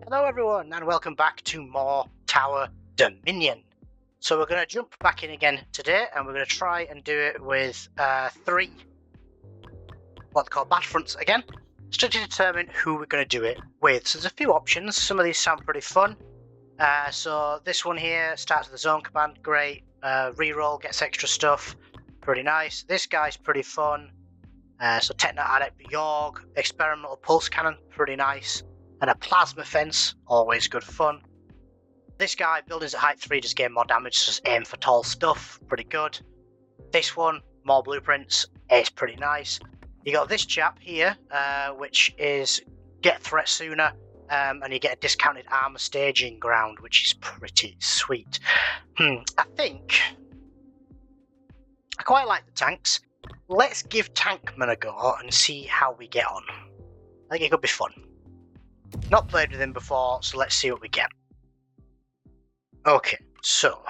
Hello everyone and welcome back to more Tower Dominion. So we're going to jump back in again today and we're going to try and do it with three what they call Battlefronts again. Just to determine who we're going to do it with. So there's a few options, some of these sound pretty fun. So this one here starts with the zone command, great. Reroll gets extra stuff, pretty nice. This guy's pretty fun. So Techno Adept Bjorg, Experimental Pulse Cannon, pretty nice. And a plasma fence, always good fun. This guy, buildings at height 3, just gain more damage, just aim for tall stuff, pretty good. This one, more blueprints, it's pretty nice. You got this chap here, which is get threat sooner, and you get a discounted armor staging ground, which is pretty sweet. I think I quite like the tanks. Let's give Tankman a go and see how we get on. I think it could be fun. Not played with him before, so let's see what we get. Okay, so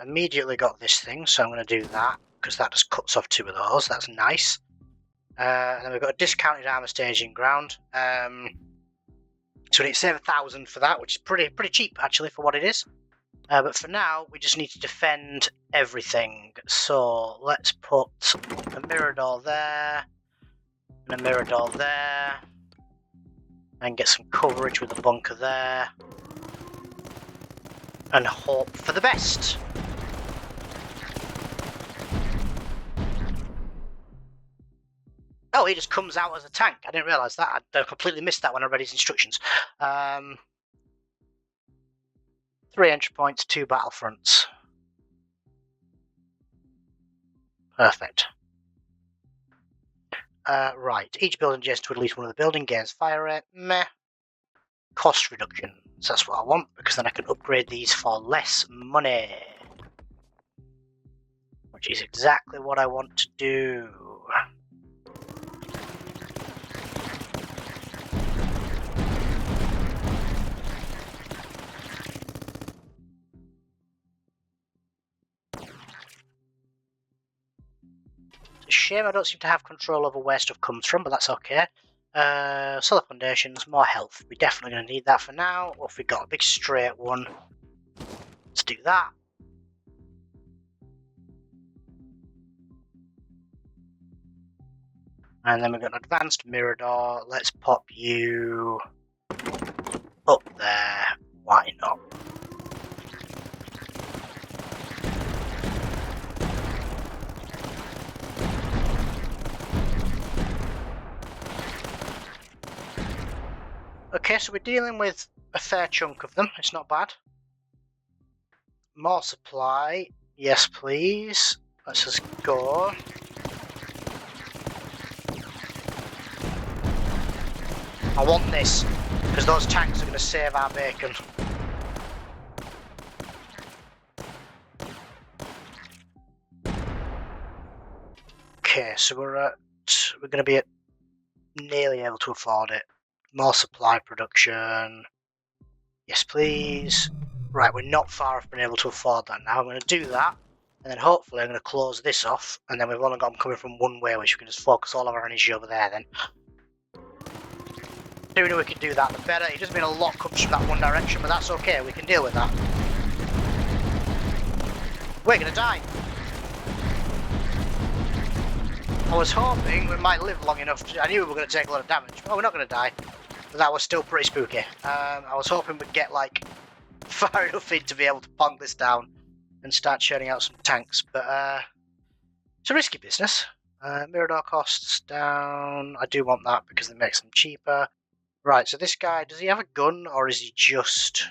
immediately got this thing, so I'm going to do that because that just cuts off 2 of those. That's nice. And then we've got a discounted armor staging ground. So we need to save 1,000 for that, which is pretty cheap actually for what it is. But for now, we just need to defend everything. So let's put a mirror door there and a mirror door there. And get some coverage with the bunker there. And hope for the best. Oh, he just comes out as a tank. I didn't realise that. I completely missed that when I read his instructions. 3 entry points, 2 battlefronts. Perfect. Right, each building adjacent to at least one of the building gains fire rate. Meh. Cost reduction. So that's what I want, because then I can upgrade these for less money. Which is exactly what I want to do. Shame I don't seem to have control over where stuff comes from, but that's okay. Solar foundations, more health. We're definitely going to need that for now. Or if we've got a big straight one, let's do that. And then we've got an advanced mirror door. Let's pop you up there. Why not? Okay, so we're dealing with a fair chunk of them. It's not bad. More supply. Yes, please. Let's just go. I want this, because those tanks are going to save our bacon. Okay, so we're going to be at nearly able to afford it. More supply production. Yes, please. Right, we're not far off being able to afford that now. I'm going to do that, and then hopefully I'm going to close this off, and then we've only got them coming from one way, which we can just focus all of our energy over there then. The sooner we can do that, the better. It doesn't mean a lot comes from that one direction, but that's okay. We can deal with that. We're going to die. I was hoping we might live long enough I knew we were going to take a lot of damage. Oh, we're not going to die. But that was still pretty spooky. I was hoping we'd get like far enough in to be able to pong this down and start churning out some tanks. But it's a risky business. Mirror door costs down. I do want that because it makes them cheaper. Right, so this guy, does he have a gun or is he just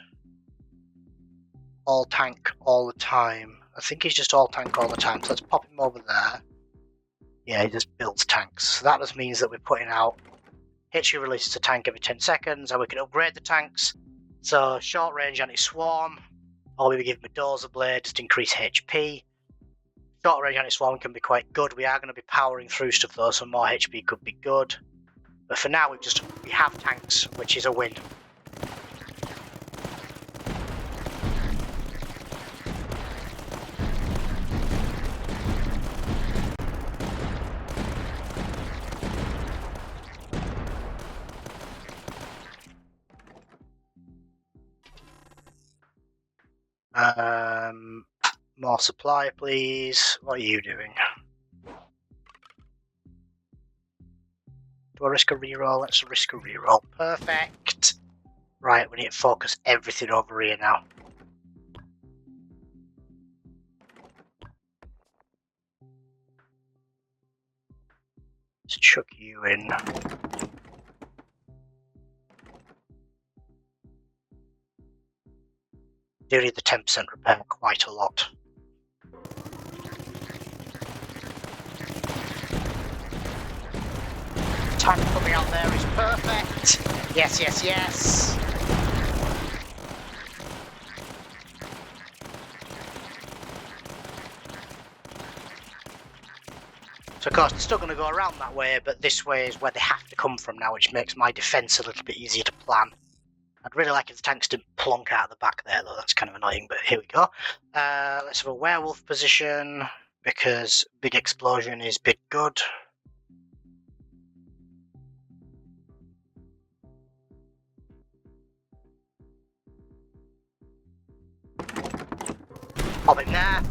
all tank all the time? I think he's just all tank all the time. So let's pop him over there. Yeah, he just builds tanks. So that just means that we're putting out HQ releases a tank every 10 seconds, and we can upgrade the tanks. So short range anti-swarm, or we give him a dozer blade just to increase HP. Short range anti-swarm can be quite good. We are going to be powering through stuff though, so more HP could be good. But for now, we have tanks, which is a win. More supply, please. What are you doing? Do I risk a reroll? Let's risk a reroll. Perfect. Right, we need to focus everything over here now. Let's chuck you in. Do need the 10% repair quite a lot. Tank coming out there is perfect. Yes, yes, yes. So of course they're still going to go around that way, but this way is where they have to come from now, which makes my defence a little bit easier to plan. I'd really like if the tanks didn't plonk out of the back there, though. That's kind of annoying, but here we go. Let's have a werewolf position, because big explosion is big good. Pop in there.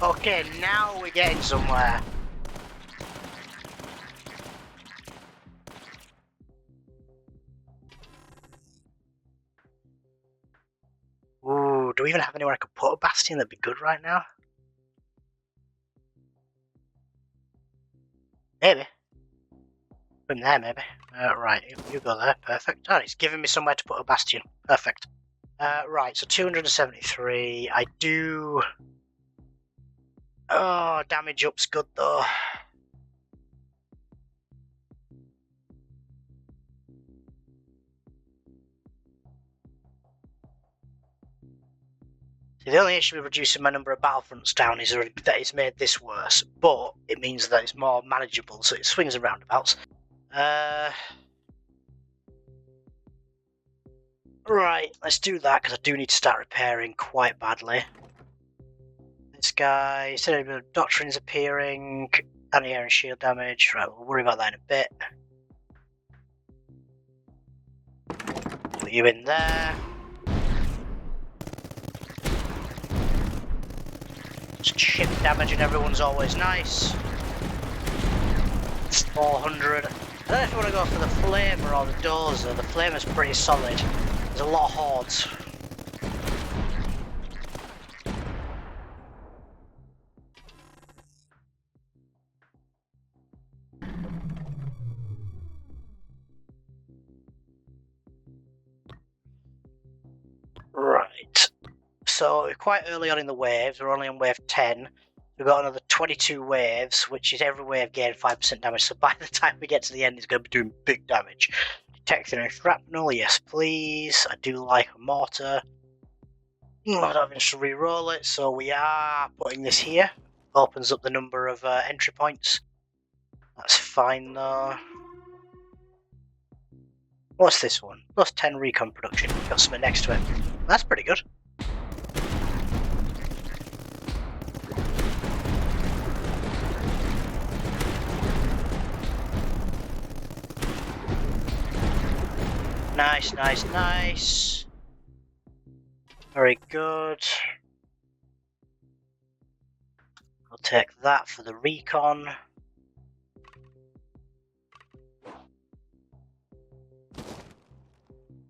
Okay, now we're getting somewhere. Ooh, do we even have anywhere I could put a bastion that'd be good right now? Maybe. From there, maybe. Right, you go there. Perfect. Oh, it's giving me somewhere to put a bastion. Perfect. Right, so 273. I do... Oh, damage up's good, though. See, the only issue with reducing my number of Battlefronts down is that it's made this worse, but it means that it's more manageable, so it swings and roundabouts. Right, let's do that, because I do need to start repairing quite badly. This guy, Doctrine's appearing, anti-air and shield damage. Right, we'll worry about that in a bit. Put you in there. Chip damage and everyone's always nice. 400. I don't know if you want to go for the flamer or the dozer. The flamer's pretty solid. There's a lot of hordes. Right. So we're quite early on in the waves. We're only on wave 10. We've got another 22 waves, which is every wave gained 5% damage. So by the time we get to the end, it's going to be doing big damage. Detecting a shrapnel, yes please. I do like a mortar. I don't have to re-roll it, so we are putting this here. Opens up the number of entry points. That's fine though. What's this one? Plus 10 recon production. Got something next to it. That's pretty good. Nice, nice, nice. Very good. I'll take that for the recon.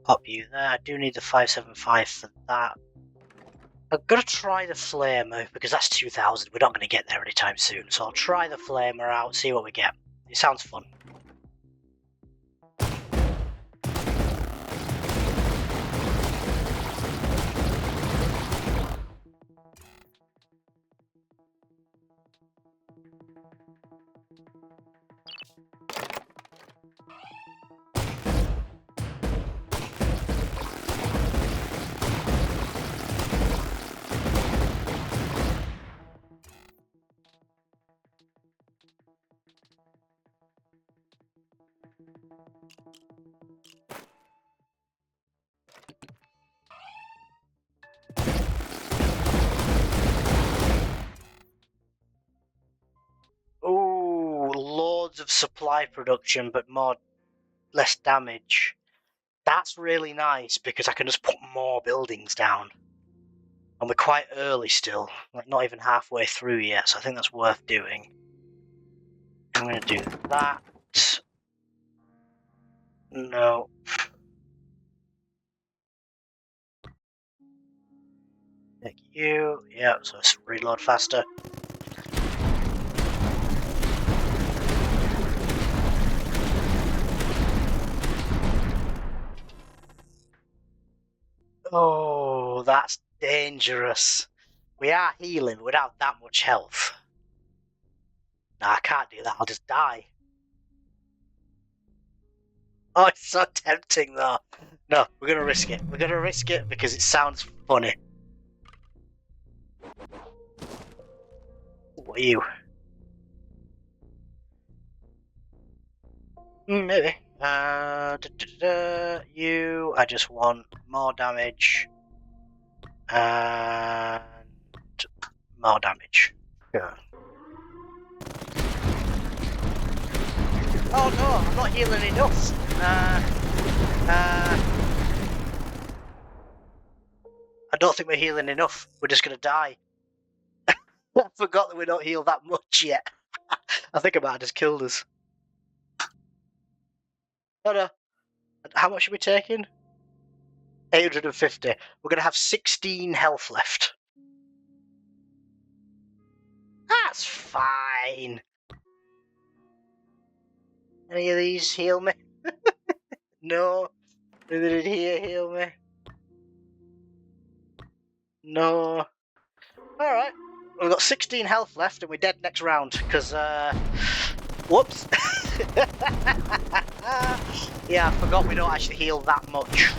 Pop you there. I do need the 575 for that. I've got to try the flamer because that's 2000. We're not going to get there anytime soon. So I'll try the flamer out, see what we get. It sounds fun. loads of supply production, but less damage. That's really nice because I can just put more buildings down. And we're quite early still, like not even halfway through yet, so I think that's worth doing. I'm going to do that. No. Thank you. Yeah, so let's reload faster. Oh, that's dangerous. We are healing, but we don't have that much health. No, I can't do that, I'll just die. Oh, it's so tempting though. No, we're gonna risk it. We're gonna risk it because it sounds funny. What are you? Maybe. You, I just want more damage. And more damage. Yeah. Oh no, I'm not healing enough. I don't think we're healing enough. We're just gonna die. I forgot that we don't heal that much yet. I think I might have just killed us. Oh no. How much are we taking? 850. We're gonna have 16 health left. That's fine. Any of these heal me? No. Neither did here heal me. No. Alright. We've got 16 health left and we're dead next round, because, whoops. Yeah, I forgot we don't actually heal that much.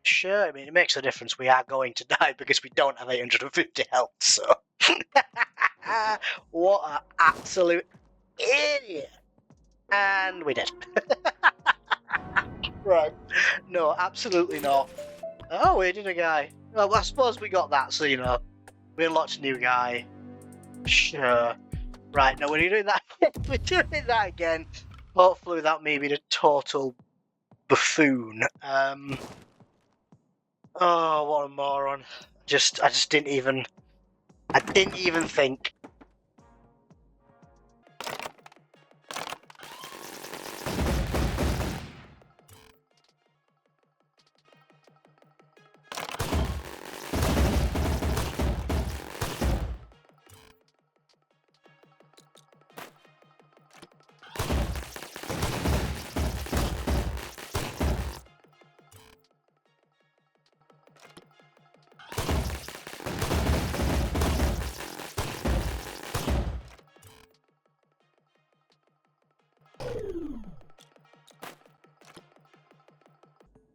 Sure, I mean, it makes a difference. We are going to die because we don't have 850 health, so... What an absolute idiot! And we did. Right. No, absolutely not. Oh, we did a guy. Well, I suppose we got that, so, you know. We unlocked a new guy. Sure. Right, no, we're doing that. We're doing that again. Hopefully without me being a total buffoon. Oh, what a moron. I just didn't even think.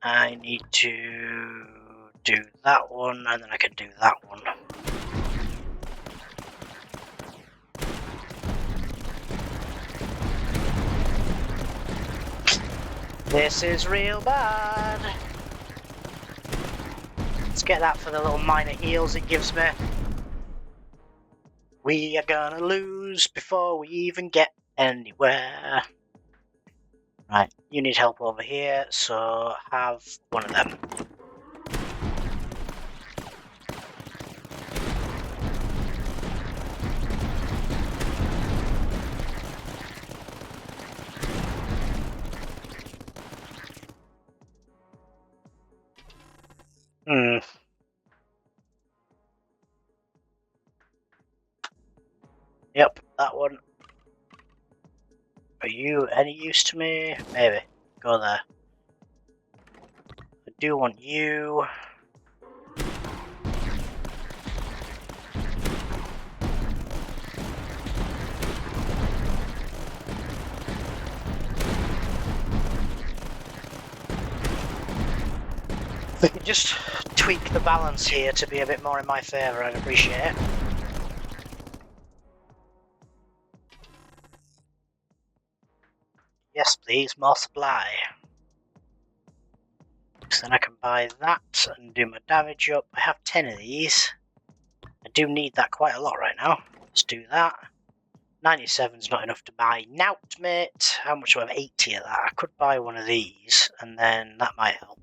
I need to do that one, and then I can do that one. This is real bad. Let's get that for the little minor heals it gives me. We are gonna lose before we even get anywhere. Right, you need help over here, so have one of them. Yep, that one. Are you any use to me? Maybe. Go there. I do want you. If we could just tweak the balance here to be a bit more in my favour, I'd appreciate it. Yes, please, more supply. then I can buy that and do my damage up. I have 10 of these. I do need that quite a lot right now. Let's do that. 97's not enough to buy Nout, mate. How much do I have? 80 of that. I could buy one of these, and then that might help.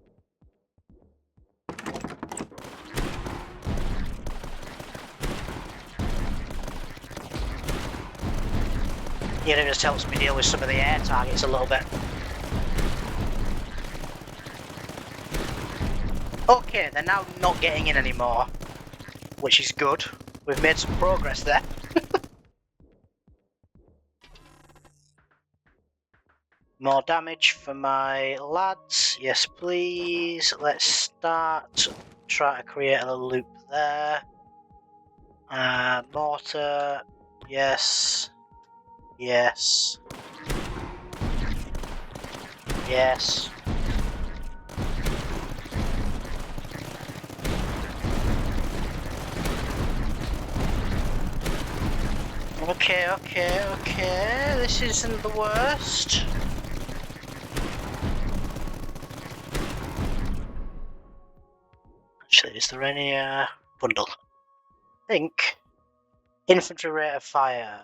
It just helps me deal with some of the air targets a little bit. Okay, they're now not getting in anymore, which is good. We've made some progress there. More damage for my lads. Yes, please. Let's start. Try to create a loop there. Mortar. Yes. Yes. Yes. Okay. This isn't the worst. Actually, is there any bundle? I think. Infantry rate of fire.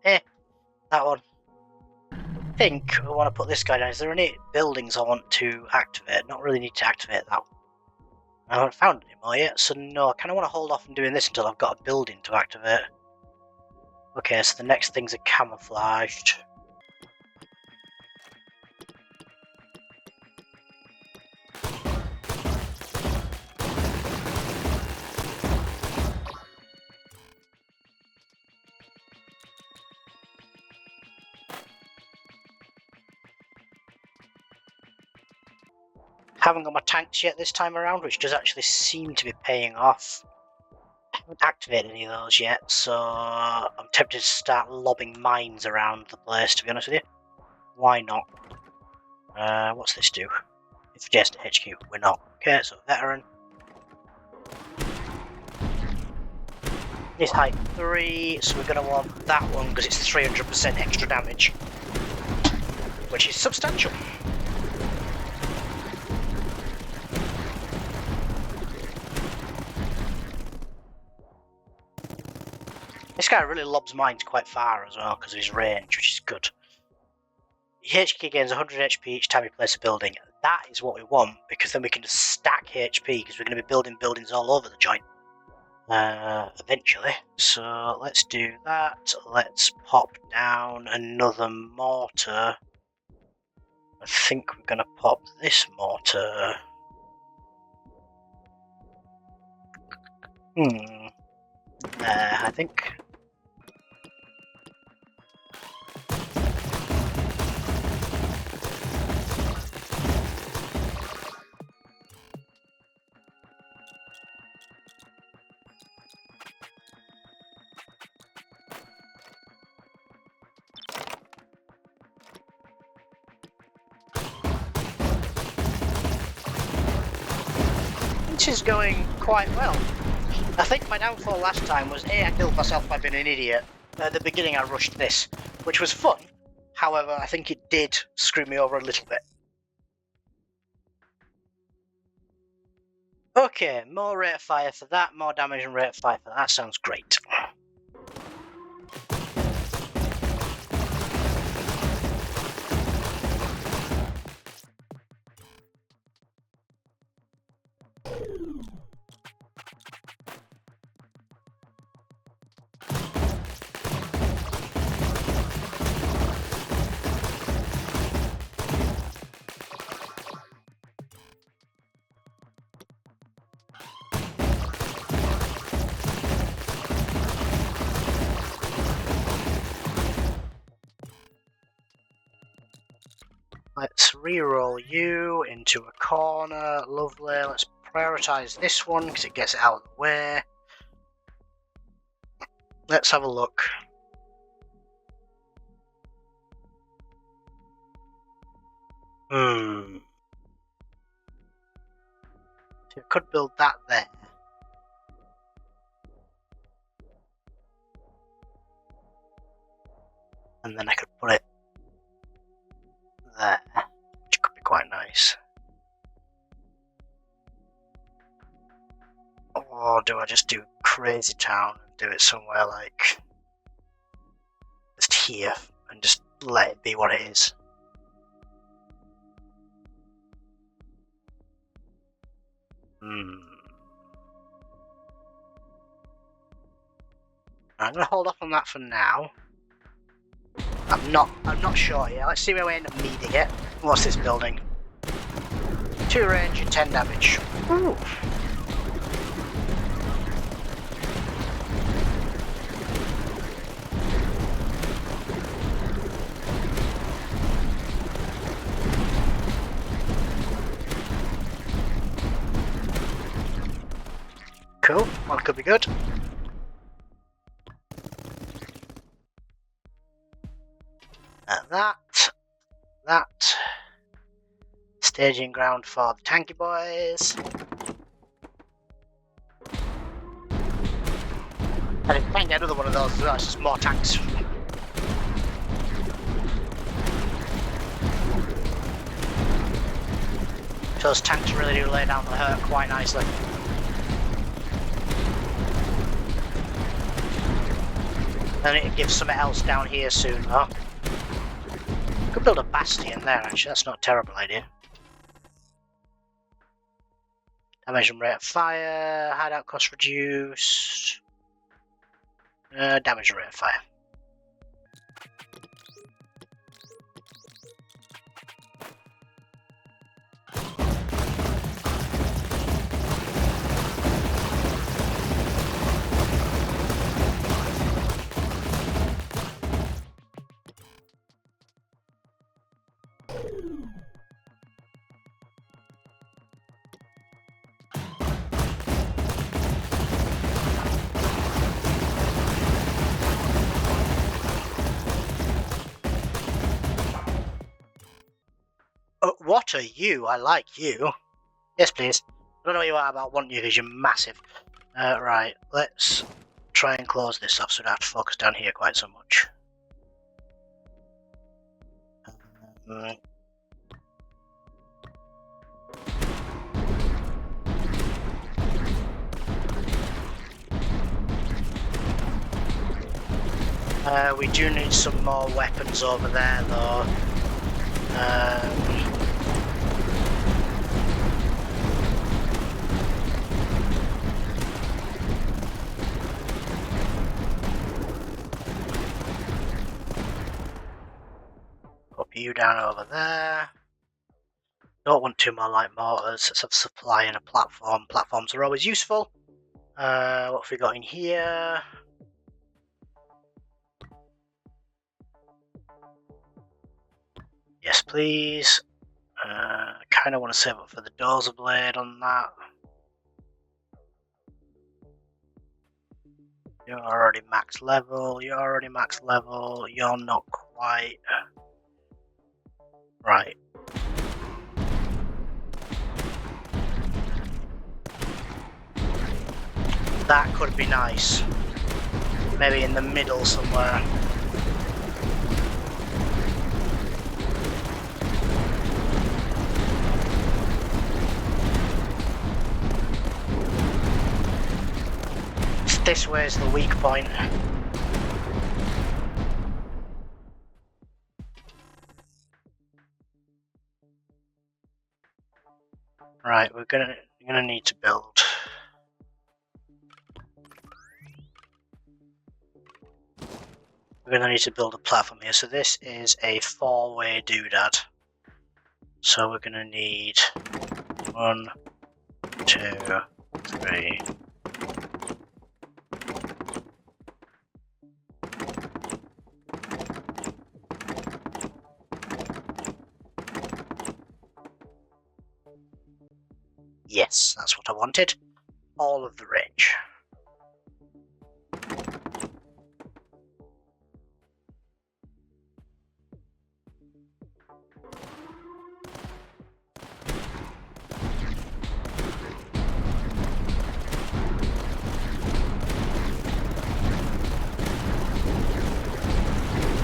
That one. I think I want to put this guy down. Is there any buildings I want to activate? Not really need to activate that one. I haven't found any more yet, so no, I kind of want to hold off on doing this until I've got a building to activate. Okay, so the next things are camouflaged. Haven't got my tanks yet this time around, which does actually seem to be paying off. I haven't activated any of those yet, so I'm tempted to start lobbing mines around the place, to be honest with you. Why not? What's this do? It's just HQ, we're not. Okay, so veteran. This height 3, so we're going to want that one because it's 300% extra damage, which is substantial. This guy really lobs mines quite far as well because of his range, which is good. HQ gains 100 HP each time you place a building. That is what we want, because then we can just stack HP, because we're going to be building buildings all over the joint eventually. So let's do that. Let's pop down another mortar. I think we're going to pop this mortar. There, I think. This is going quite well. I think my downfall last time was I killed myself by being an idiot. At the beginning I rushed this, which was fun. However, I think it did screw me over a little bit. Okay, more rate of fire for that, more damage and rate of fire for that. That sounds great. Let's reroll you into a corner. Lovely. Let's prioritise this one because it gets it out of the way. Let's have a look. So I could build that there. And then I could put it there, which could be quite nice. do I just do Crazy Town and do it somewhere like just here and just let it be what it is? I'm gonna hold off on that for now. I'm not sure yet. Let's see where we end up needing it. What's this building? 2 range and 10 damage. Ooh. Cool, one could be good. And that. Staging ground for the tanky boys. And if we can get another one of those as well, it's just more tanks. Those tanks really do lay down the hurt quite nicely. I need to give something else down here soon though. Could build a bastion there actually, that's not a terrible idea. Damage and rate of fire, hideout cost reduced. Damage and rate of fire. What are you? I like you. Yes, please. I don't know what you are, but I want you because you're massive. Right, let's try and close this off so I don't have to focus down here quite so much. We do need some more weapons over there though. Pop you down over there. Don't want 2 more light mortars. Let's have supply and a platform. Platforms are always useful. What have we got in here? Yes, please. Kind of want to save up for the dozer blade on that. You're already max level. You're already max level. You're not quite. Right. That could be nice. Maybe in the middle somewhere. This way is the weak point. Right, we're gonna need to build. We're gonna need to build a platform here. So this is a 4-way doodad. So we're gonna need 1, 2, 3. Yes, that's what I wanted. All of the range.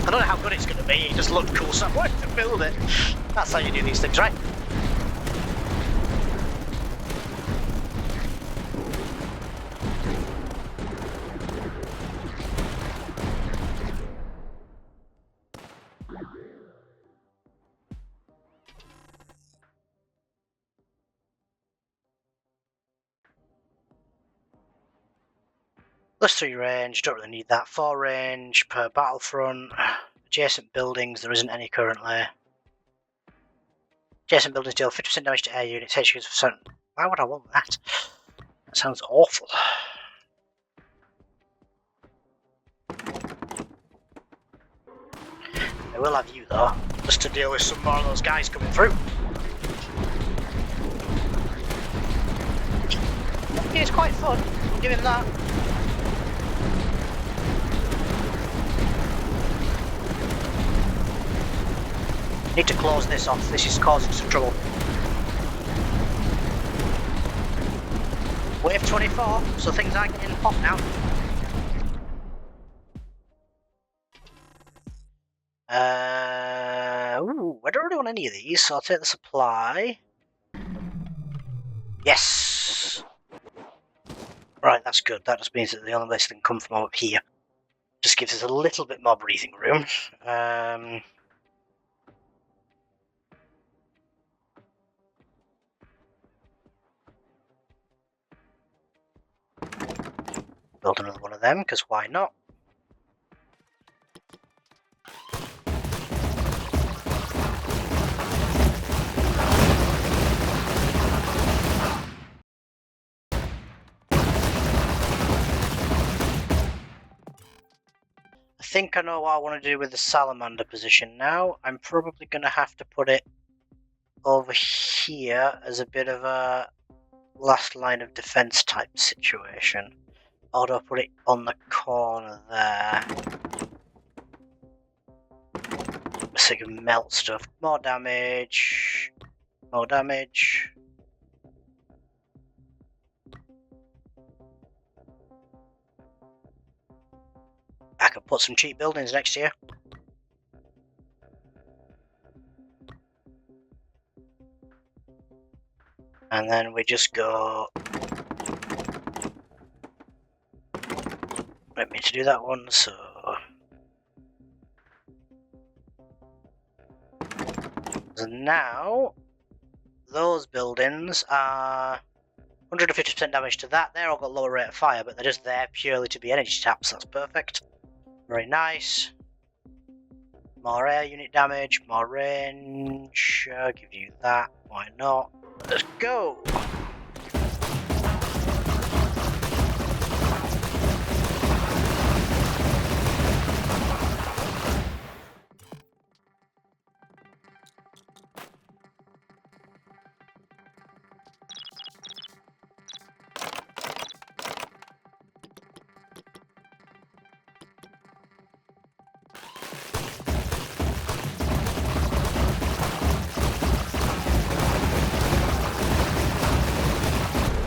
I don't know how good it's going to be, it just looked cool, so I wanted to build it. That's how you do these things, right? +3 range, don't really need that. 4 range per Battlefront. Adjacent buildings, there isn't any currently. Adjacent buildings deal 50% damage to air units, HQs %. Why would I want that? That sounds awful. I will have you though, just to deal with some more of those guys coming through. It's quite fun, I'll give him that. Need to close this off, this is causing some trouble. Wave 24, so things are getting hot now. Ooh, I don't really want any of these, so I'll take the supply. Yes! Right, that's good. That just means that the only place they can come from up here. Just gives us a little bit more breathing room. Build another one of them, because why not? I think I know what I want to do with the salamander position now. I'm probably going to have to put it over here as a bit of a last line of defense type situation. Or do I put it on the corner there? So you can melt stuff. More damage. More damage. I could put some cheap buildings next to you. And then we just go... Let me to do that one, so... So now, those buildings are 150% damage to that. They're all got lower rate of fire, but they're just there purely to be energy taps. That's perfect. Very nice. More air unit damage, more range. I'll give you that. Why not? Let's go!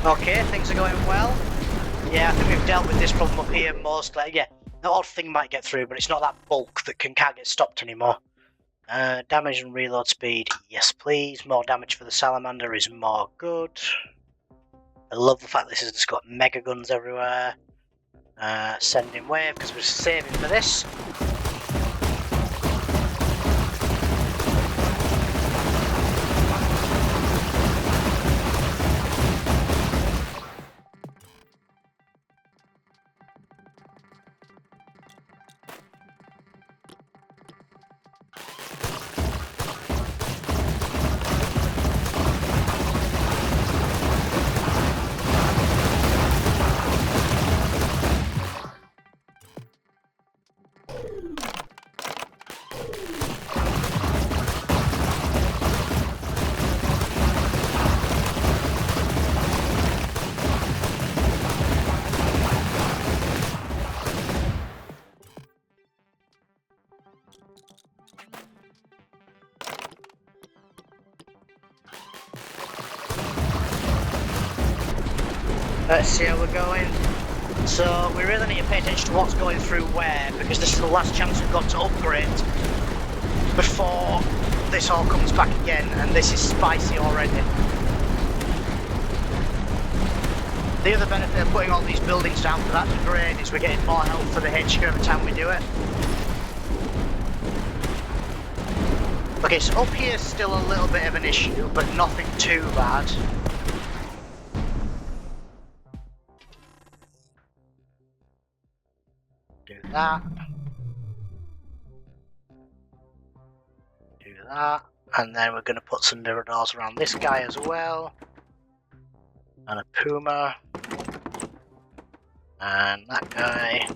Okay, things are going well. Yeah, I think we've dealt with this problem up here mostly. Yeah, the odd thing might get through, but it's not that bulk that can't get stopped anymore. Damage and reload speed, yes please. More damage for the salamander is more good. I love the fact this has just got mega guns everywhere. Sending wave, because we're saving for this. Let's see how we're going. So we really need to pay attention to what's going through where, because this is the last chance we've got to upgrade before this all comes back again, and this is spicy already. The other benefit of putting all these buildings down for that degrade is we're getting more health for the HQ every time we do it. Okay, so up here is still a little bit of an issue, but nothing too bad. that. Do that. And then we're going to put some mirror doors around this guy as well. And a puma. And that guy.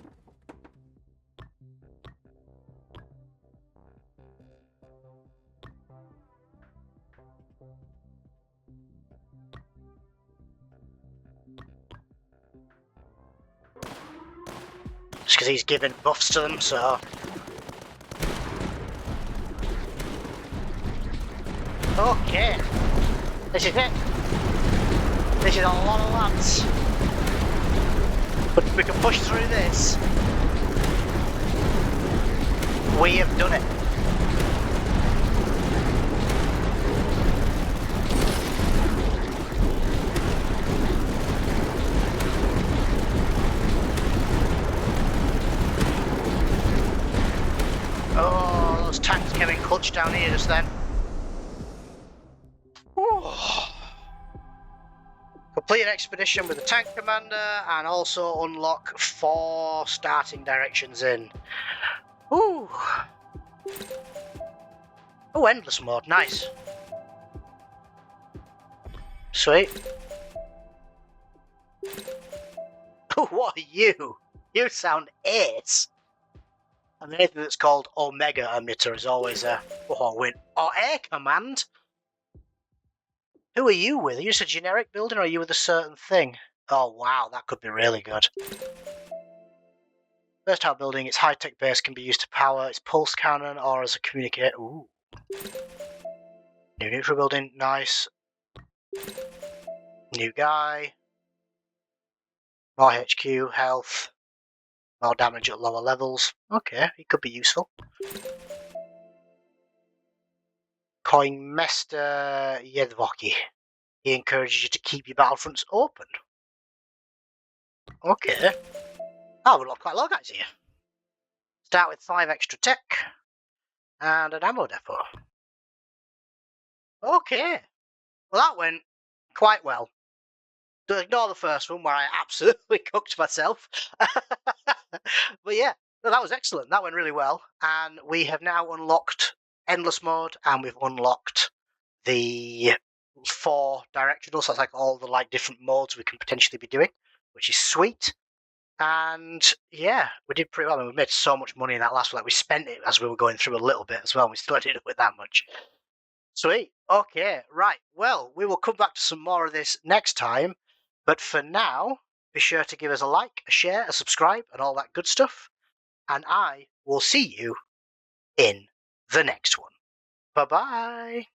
Just because he's giving buffs to them, so... Okay. This is it. This is a lot of lads. But we can push through this. We have done it. Oh, those tanks getting clutched down here just then. Complete an expedition with the tank commander and also unlock 4 starting directions in. Ooh. Oh, endless mode, nice. Sweet. Oh, what are you? You sound ace. And anything that's called Omega Emitter is always a win. Or Air Command. Who are you with? Are you just a generic building or are you with a certain thing? Oh wow, that could be really good. First tower building, its high-tech base can be used to power its pulse cannon or as a communicator. Ooh. New neutral building, nice. New guy. More HQ, health. More damage at lower levels. Okay, he could be useful. Coinmester Yedvoki. He encourages you to keep your battlefronts open. Okay. Oh, we've got quite a lot of guys here. Start with 5 extra tech. And an ammo depot. Okay. Well, that went quite well. Don't ignore the first one where I absolutely cooked myself. But yeah, no, that was excellent. That went really well. And we have now unlocked endless mode and we've unlocked the 4 directional. So that's like all the like different modes we can potentially be doing, which is sweet. And yeah, we did pretty well. I mean, we made so much money in that last one. Like we spent it as we were going through a little bit as well. And we still ended up with that much. Sweet. Okay, right. Well, we will come back to some more of this next time. But for now, be sure to give us a like, a share, a subscribe, and all that good stuff. And I will see you in the next one. Bye-bye.